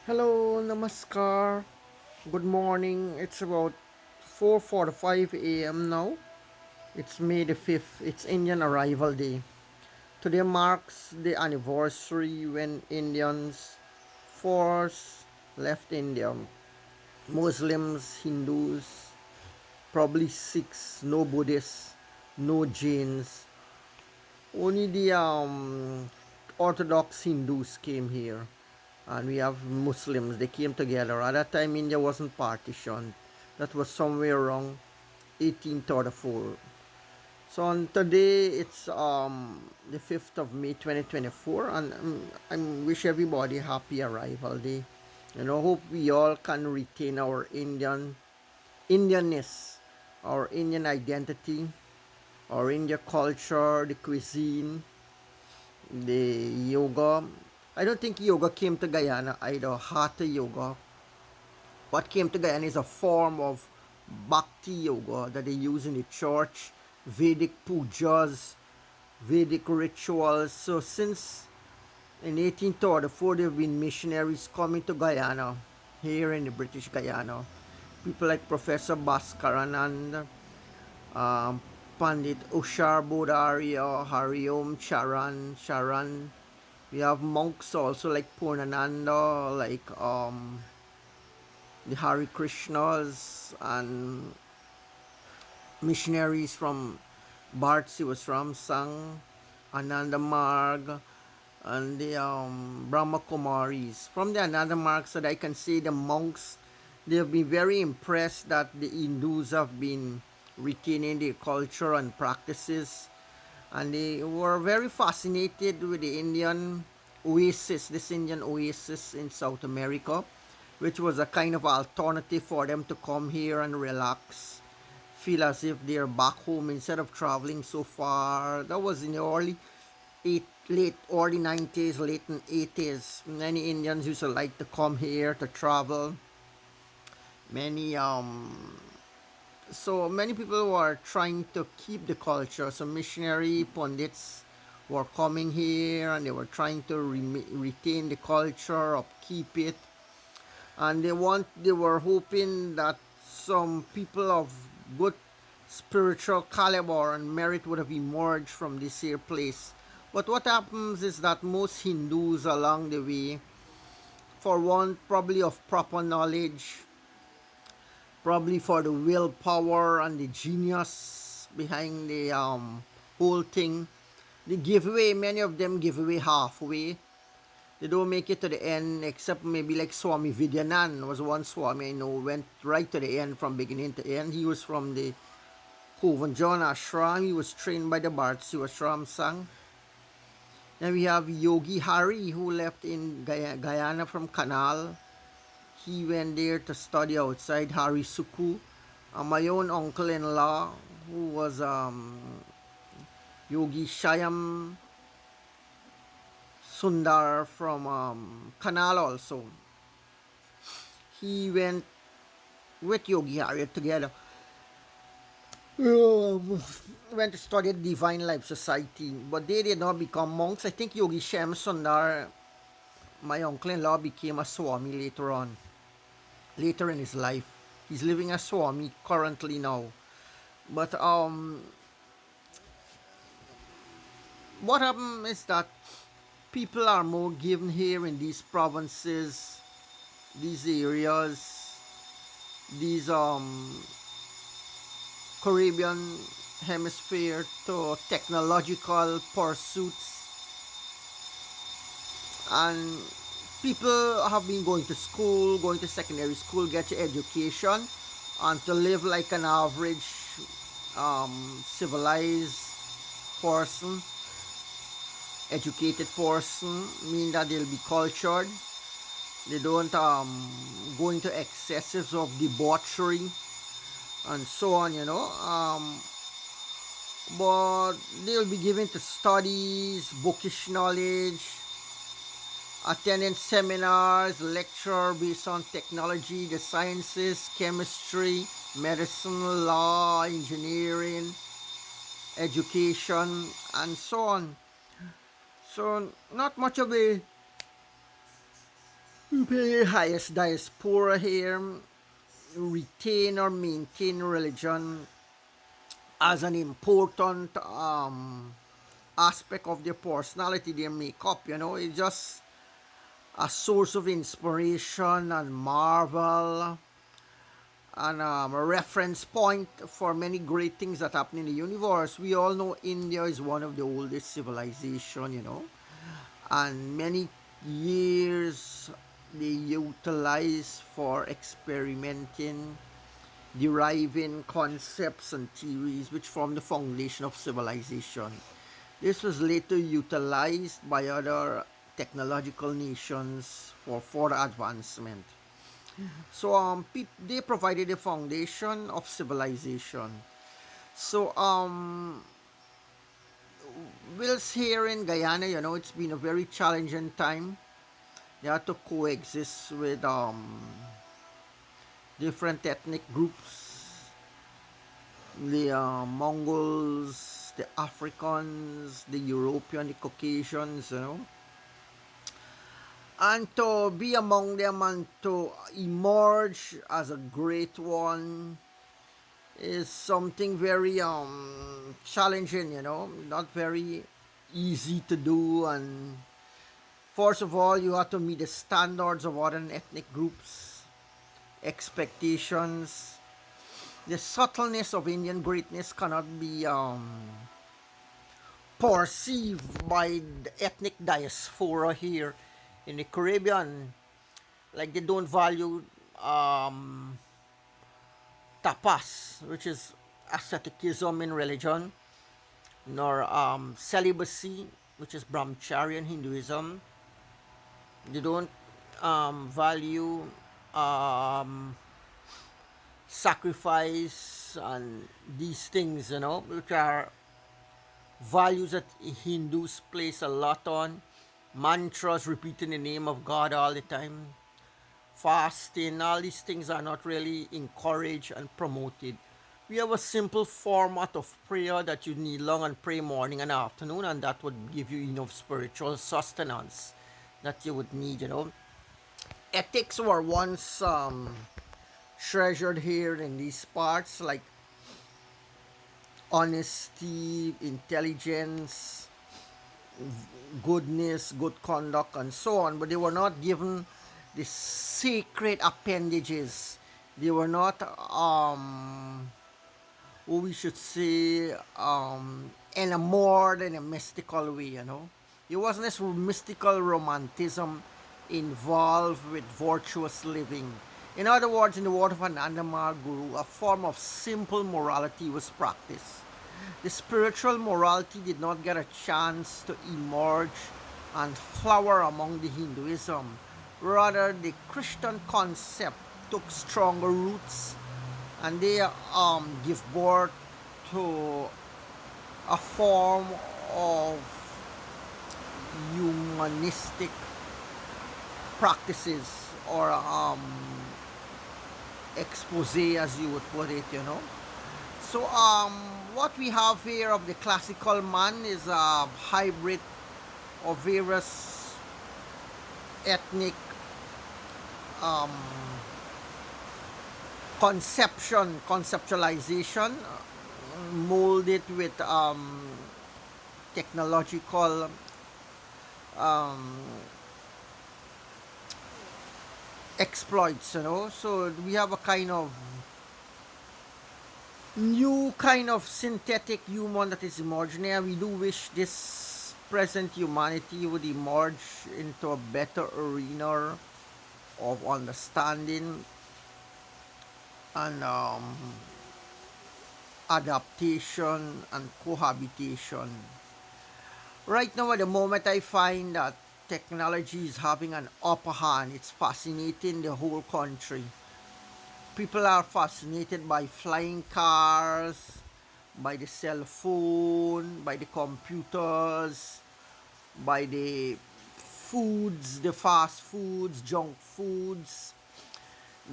Hello, namaskar. Good morning. It's about 4:45 a.m. now. It's May the 5th. It's Indian Arrival Day. Today marks the anniversary when Indians first left India. Muslims, Hindus, probably Sikhs, no Buddhists, no Jains. Only the Orthodox Hindus came here, and we have Muslims. They came together. At that time, India wasn't partitioned. That was somewhere around 1834. So on today, it's the 5th of May 2024, and I wish everybody happy arrival day. Hope we all can retain our Indianness, our Indian identity, our India culture, the cuisine, the yoga. I don't think yoga came to Guyana either. Hatha yoga. What came to Guyana is a form of bhakti yoga that they use in the church, Vedic pujas, Vedic rituals. So since in 1834 there have been missionaries coming to Guyana, here in the British Guyana. People like Professor Bhaskaranand, um, Pandit Ushar Bodharia, Hariom Sharan. We have monks also like Purnananda, like the Hare Krishnas, and missionaries from Bart Siwasram Sang, Ananda Marg, and the Brahma Kumaris. From the Ananda Marg, so that I can say the monks, they have been very impressed that the Hindus have been retaining their culture and practices, and they were very fascinated with the this Indian oasis in South America, which was a kind of alternative for them to come here and relax, feel as if they're back home instead of traveling so far. That was in the late early 90s, late 80s. Many Indians used to like to come here to travel. Many so many people were trying to keep the culture. So missionary pundits were coming here and they were trying to retain the culture, upkeep it, and they were hoping that some people of good spiritual caliber and merit would have emerged from this here place. But what happens is that most Hindus along the way, for one, probably of proper knowledge, probably for the willpower and the genius behind the whole thing, they give away. Many of them give away halfway. They don't make it to the end, except maybe like Swami Vidyanand was one Swami I know, went right to the end from beginning to end. He was from the Kovan Ashram. He was trained by the Bharti Ashram Sang. Then we have Yogi Hari, who left in Guyana from Canal. He went there to study outside Hari Suku. My own uncle-in-law, who was Yogi Shayam Sundar from Canal also. He went with Yogi Hari together. Went to study at Divine Life Society, but they did not become monks. I think Yogi Shem Sundar, my uncle-in-law, became a Swami later on, later in his life. He's living as Swami currently now. But what happened is that people are more given here in these provinces, these areas, these Caribbean hemisphere to technological pursuits, and people have been going to school, going to secondary school, get your education, and to live like an average civilized person, educated person, mean that they'll be cultured. They don't go into excesses of debauchery and so on. But they'll be given to studies, bookish knowledge, attending seminars, lecture based on technology, the sciences, chemistry, medicine, law, engineering, education, and so on. So not much of a the highest diaspora here retain or maintain religion as an important aspect of their personality, their makeup. It's just a source of inspiration and marvel, and a reference point for many great things that happen in the universe. We all know India is one of the oldest civilization, and many years they utilize for experimenting, deriving concepts and theories which form the foundation of civilization. This was later utilized by other technological nations for further advancement. So they provided the foundation of civilization. So whilst here in Guyana, it's been a very challenging time. They had to coexist with different ethnic groups, the Mongols, the Africans, the European, the Caucasians, and to be among them and to emerge as a great one is something very challenging, not very easy to do. And first of all, you have to meet the standards of other ethnic groups, expectations. The subtleness of Indian greatness cannot be perceived by the ethnic diaspora here in the Caribbean. Like, they don't value tapas, which is asceticism in religion, nor celibacy, which is brahmacharya in Hinduism. They don't value sacrifice and these things, which are values that Hindus place a lot on. Mantras, repeating the name of God all the time, fasting, all these things are not really encouraged and promoted. We have a simple format of prayer that you kneel long and pray morning and afternoon, and that would give you enough spiritual sustenance that you would need. Ethics were once treasured here in these parts, like honesty, intelligence, goodness, good conduct, and so on, but they were not given the sacred appendages. They were not, what we should say, enamored in a mystical way. It wasn't this mystical romanticism involved with virtuous living. In other words, in the word of an Andamar guru, a form of simple morality was practiced. The spiritual morality did not get a chance to emerge and flower among the Hinduism. Rather, the Christian concept took stronger roots, and they give birth to a form of humanistic practices, or expose, as you would put it. So what we have here of the classical man is a hybrid of various ethnic conceptualization, molded with technological exploits. So we have a kind of new kind of synthetic human that is emerging, and we do wish this present humanity would emerge into a better arena of understanding and adaptation and cohabitation. Right now, at the moment, I find that technology is having an upper hand. It's fascinating the whole country. People are fascinated by flying cars, by the cell phone, by the computers, by the foods, the fast foods, junk foods,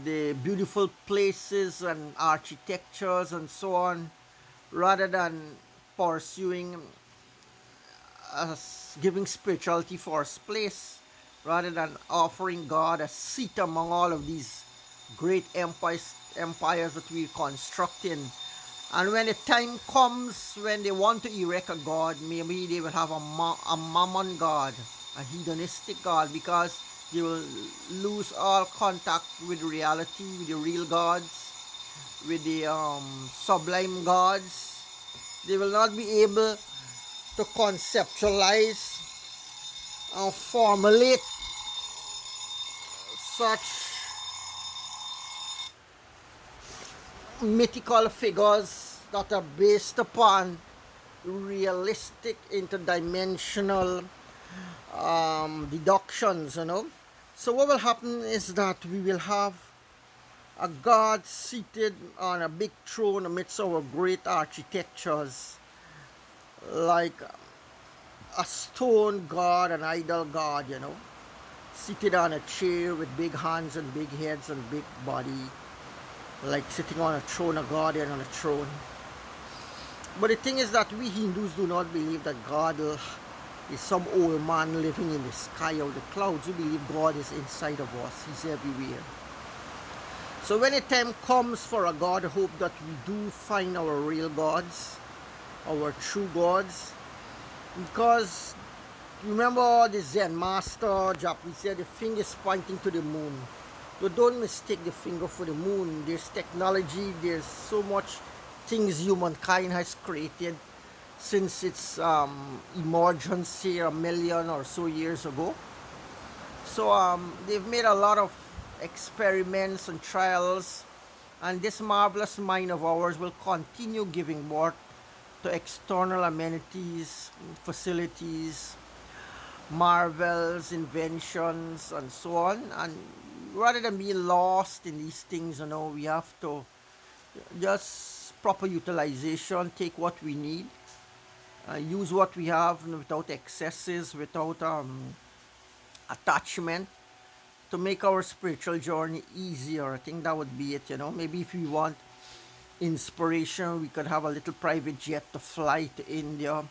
the beautiful places and architectures and so on, rather than pursuing giving spirituality first place. rather than offering God a seat among all of these great empires that we're constructing. And when the time comes when they want to erect a god, maybe they will have a mammon god, a hedonistic god, because they will lose all contact with reality, with the real gods, with the sublime gods. They will not be able to conceptualize and formulate such mythical figures that are based upon realistic interdimensional deductions, you know. So what will happen is that we will have a god seated on a big throne amidst our great architectures, like a stone god, an idol god, you know, seated on a chair with big hands and big heads and big body, like sitting on a throne, a guardian on a throne. But the thing is that we Hindus do not believe that God is some old man living in the sky or the clouds. We believe God is inside of us. He's everywhere. So when the time comes for a God, I hope that we do find our real gods, our true gods. Because remember the Zen master Japanese said the finger is pointing to the moon. But don't mistake the finger for the moon. There's technology, there's so much things humankind has created since its emergence here a million or so years ago. So they've made a lot of experiments and trials, and this marvelous mind of ours will continue giving birth to external amenities, facilities, marvels, inventions, and so on. And rather than being lost in these things, you know, we have to just proper utilization, take what we need, use what we have without excesses, without attachment, to make our spiritual journey easier. I think that would be it, you know. Maybe if we want inspiration, we could have a little private jet to fly to India,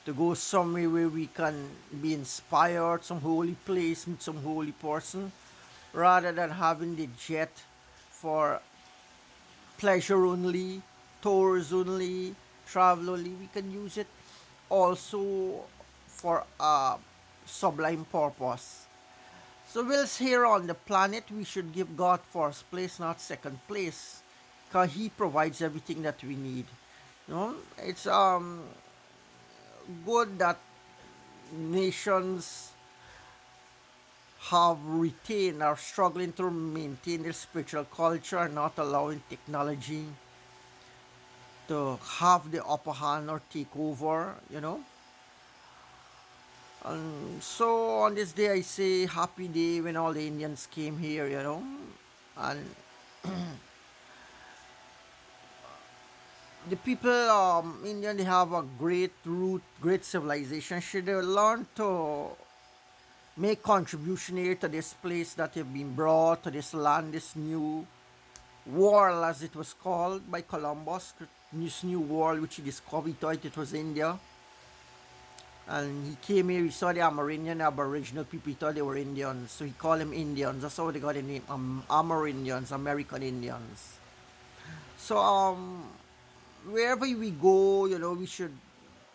to go somewhere where we can be inspired, some holy place, meet some holy person, rather than having the jet for pleasure only, tours only, travel only. We can use it also for a sublime purpose. So whilst here on the planet, we should give God first place, not second place, because He provides everything that we need. You know, it's good that nations have retained, are struggling to maintain their spiritual culture, not allowing technology to have the upper hand or take over, you know. And so on this day, I say happy day when all the Indians came here, you know. And the people Indian, they have a great root, great civilization. Should they learn to make contribution here to this place that have been brought to this land, this new world as it was called by Columbus, this new world which he discovered. He thought it was India. And he came here, he saw the Amerindian Aboriginal people, he thought they were Indians, so he called them Indians. That's how they got the name Amerindians, American Indians. So wherever we go, you know, we should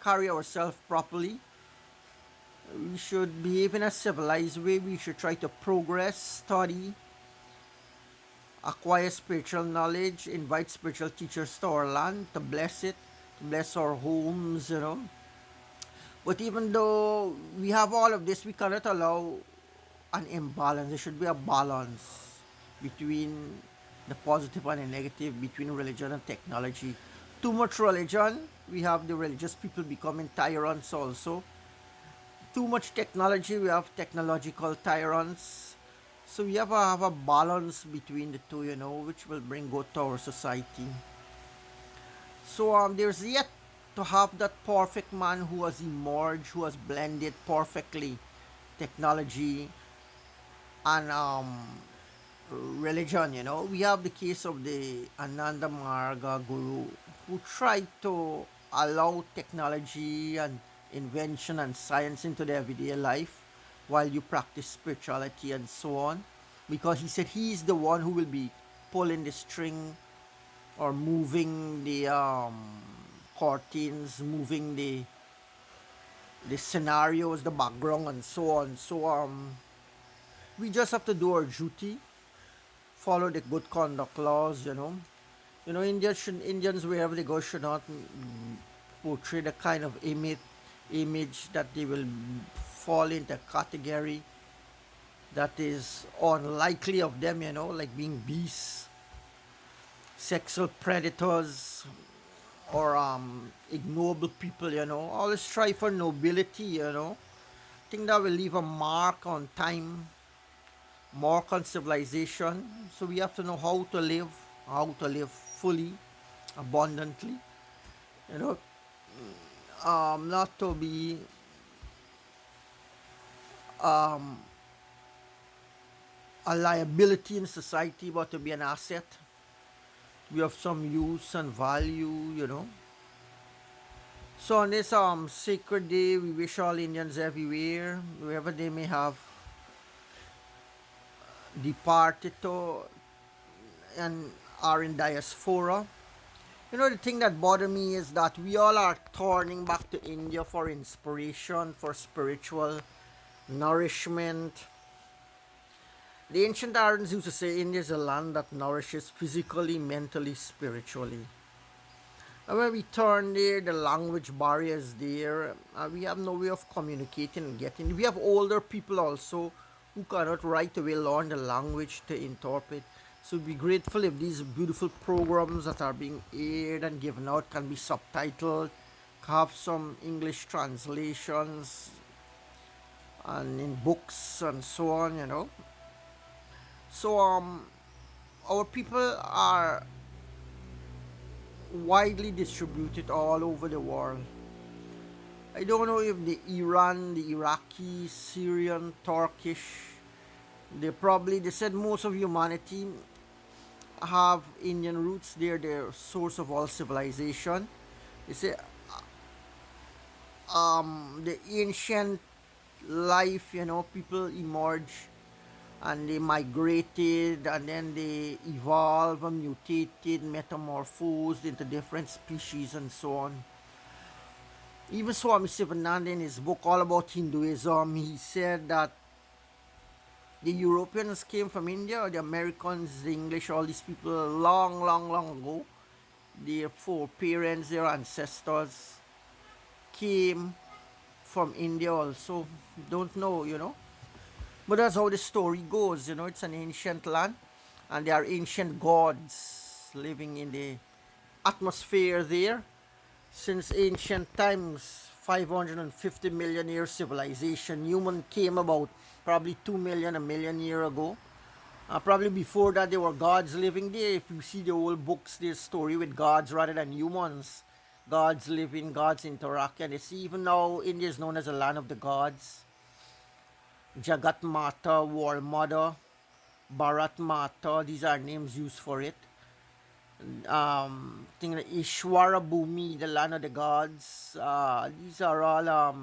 carry ourselves properly. We should behave in a civilized way. We should try to progress, study, acquire spiritual knowledge, invite spiritual teachers to our land to bless it, to bless our homes, you know. But even though we have all of this, we cannot allow an imbalance. There should be a balance between the positive and the negative, between religion and technology. Too much religion, we have the religious people becoming tyrants also. Too much technology, we have technological tyrants. So we have to have a balance between the two, you know, which will bring good to our society. So there's yet to have that perfect man who has emerged, who has blended perfectly technology and religion, you know. We have the case of the Ananda Marga Guru, who tried to allow technology and invention and science into their everyday life while you practice spirituality and so on, because he said he's the one who will be pulling the string or moving the curtains, moving the scenarios, the background, and so on. So we just have to do our duty, follow the good conduct laws. Indians wherever they go should not portray the kind of image that they will fall into category that is unlikely of them, like being beasts, sexual predators, or ignoble people, always strive for nobility, think that will leave a mark on time, mark on civilization. So we have to know how to live fully, abundantly, you know, not to be a liability in society, but to be an asset. We have some use and value. So on this sacred day, we wish all Indians everywhere, wherever they may have departed to and are in diaspora. The thing that bothers me is that we all are turning back to India for inspiration, for spiritual nourishment. The ancient Aryans used to say India is a land that nourishes physically, mentally, spiritually. And when we turn there, the language barrier is there. We have no way of communicating and getting. We have older people also who cannot right away learn the language to interpret. So be grateful if these beautiful programs that are being aired and given out can be subtitled, have some English translations, and in books and so on. So our people are widely distributed all over the world. I don't know if the Iran, the Iraqi, Syrian, Turkish, they said most of humanity have Indian roots. They're the source of all civilization. They say the ancient life, people emerge and they migrated and then they evolved and mutated, metamorphosed into different species and so on. Even Swami Sivananda in his book all about Hinduism, he said that the Europeans came from India, or the Americans, the English, all these people long, long, long ago. Their foreparents, their ancestors came from India also. Don't know. But that's how the story goes, it's an ancient land and there are ancient gods living in the atmosphere there. Since ancient times, 550 million year civilization, human came about probably 2 million, a million year ago. Probably before that there were gods living there. If you see the old books, there's story with gods rather than humans. Gods living, gods interact, and it's even now India is known as a land of the gods. Jagat Mata, World Mother, Bharat Mata, these are names used for it. Ishwara Bhumi, the land of the gods. These are all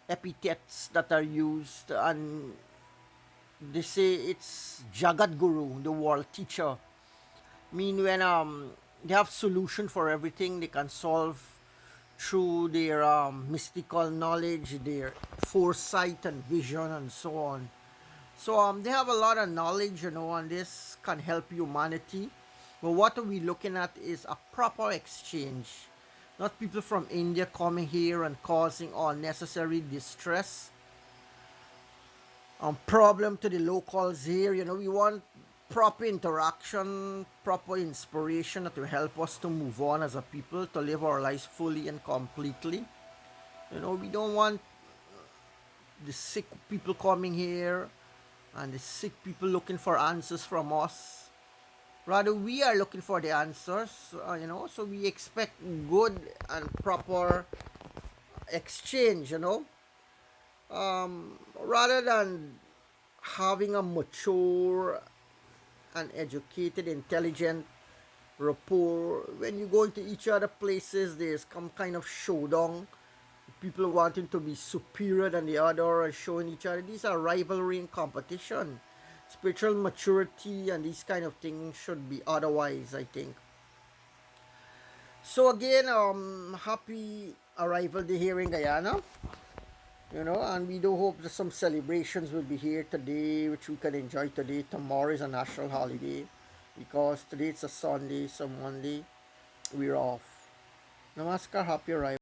epithets that are used, and they say it's Jagat Guru, the world teacher. Mean when they have solution for everything, they can solve through their mystical knowledge, their foresight and vision and so on. So they have a lot of knowledge, and this can help humanity. But what are we looking at is a proper exchange. Not people from India coming here and causing unnecessary distress and problem to the locals here. We want proper interaction, proper inspiration that will help us to move on as a people, to live our lives fully and completely. We don't want the sick people coming here and the sick people looking for answers from us. Rather, we are looking for the answers, so we expect good and proper exchange, rather than having a mature and educated, intelligent rapport. When you go into each other places, there's some kind of showdown. people wanting to be superior than the other and showing each other. These are rivalry and competition. Spiritual maturity and these kind of things should be otherwise, I think. So again, happy arrival day here in Guyana. And we do hope that some celebrations will be here today, which we can enjoy today. Tomorrow is a national holiday because today it's a Sunday, so Monday we're off. Namaskar, happy arrival.